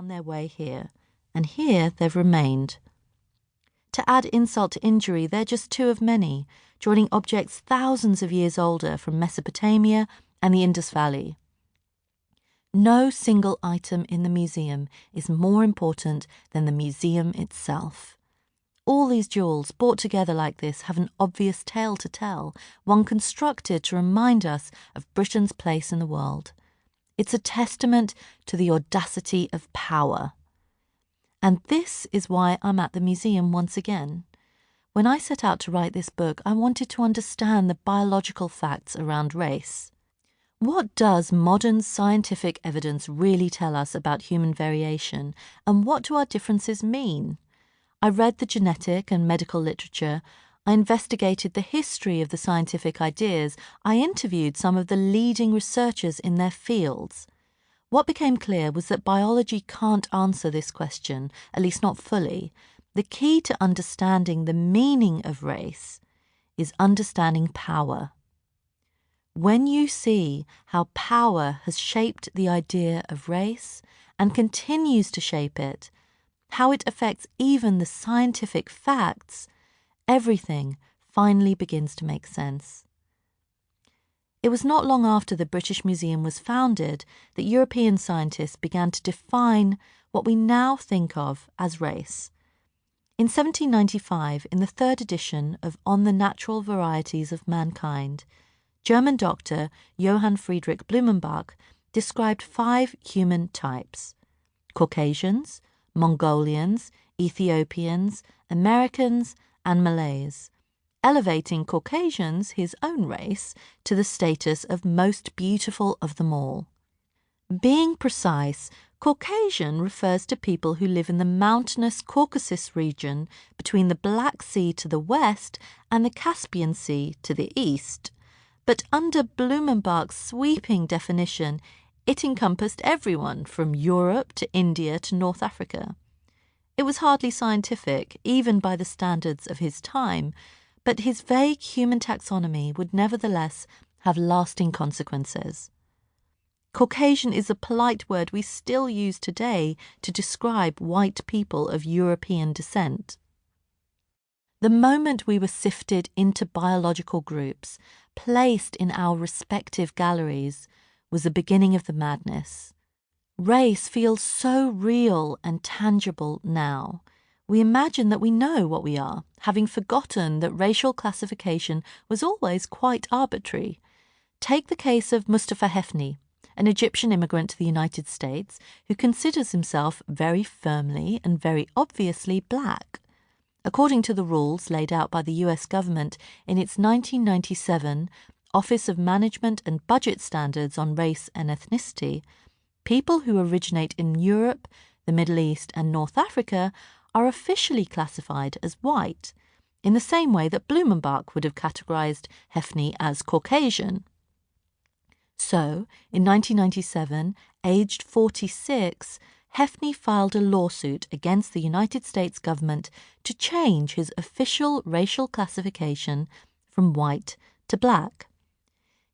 found their way here, and here they've remained. To add insult to injury, they're just two of many, joining objects thousands of years older from Mesopotamia and the Indus Valley. No single item in the museum is more important than the museum itself. All these jewels, brought together like this, have an obvious tale to tell, one constructed to remind us of Britain's place in the world. It's a testament to the audacity of power. And this is why I'm at the museum once again. When I set out to write this book, I wanted to understand the biological facts around race. What does modern scientific evidence really tell us about human variation, and what do our differences mean? I read the genetic and medical literature. I investigated the history of the scientific ideas. I interviewed some of the leading researchers in their fields. What became clear was that biology can't answer this question, at least not fully. The key to understanding the meaning of race is understanding power. When you see how power has shaped the idea of race and continues to shape it, how it affects even the scientific facts, everything finally begins to make sense. It was not long after the British Museum was founded that European scientists began to define what we now think of as race. In 1795, in the third edition of On the Natural Varieties of Mankind, German doctor Johann Friedrich Blumenbach described 5 human types: Caucasians, Mongolians, Ethiopians, Americans, and Malays, elevating Caucasians, his own race, to the status of most beautiful of them all. Being precise, Caucasian refers to people who live in the mountainous Caucasus region between the Black Sea to the west and the Caspian Sea to the east. But under Blumenbach's sweeping definition, it encompassed everyone from Europe to India to North Africa. It was hardly scientific, even by the standards of his time, but his vague human taxonomy would nevertheless have lasting consequences. Caucasian is a polite word we still use today to describe white people of European descent. The moment we were sifted into biological groups, placed in our respective galleries, was the beginning of the madness. Race feels so real and tangible now. We imagine that we know what we are, having forgotten that racial classification was always quite arbitrary. Take the case of Mustafa Hefni, an Egyptian immigrant to the United States who considers himself very firmly and very obviously black. According to the rules laid out by the US government in its 1997 Office of Management and Budget Standards on Race and Ethnicity, people who originate in Europe, the Middle East, and North Africa are officially classified as white, in the same way that Blumenbach would have categorized Hefni as Caucasian. So, in 1997, aged 46, Hefni filed a lawsuit against the United States government to change his official racial classification from white to black.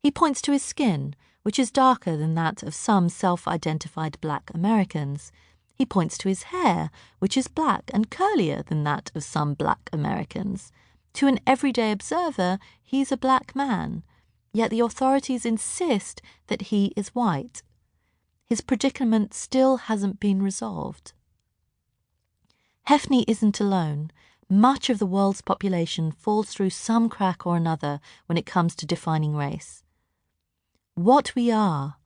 He points to his skin, which is darker than that of some self-identified black Americans. He points to his hair, which is black and curlier than that of some black Americans. To an everyday observer, he's a black man, yet the authorities insist that he is white. His predicament still hasn't been resolved. Hefni isn't alone. Much of the world's population falls through some crack or another when it comes to defining race. What we are,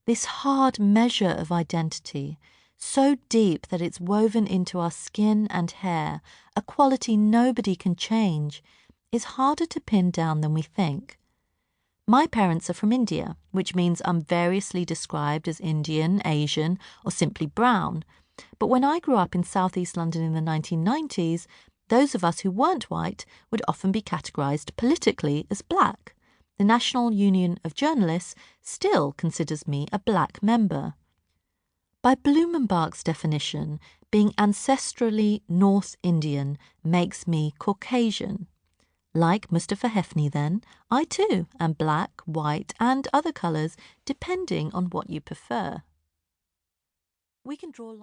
this hard measure of identity, so deep that it's woven into our skin and hair, a quality nobody can change, is harder to pin down than we think. My parents are from India, which means I'm variously described as Indian, Asian, or simply brown. But when I grew up in southeast London in the 1990s, those of us who weren't white would often be categorized politically as black. The National Union of Journalists still considers me a black member. By Blumenbach's definition, being ancestrally North Indian makes me Caucasian. Like Mustafa Hefni, then, I too am black, white, and other colours, depending on what you prefer. We can draw lines.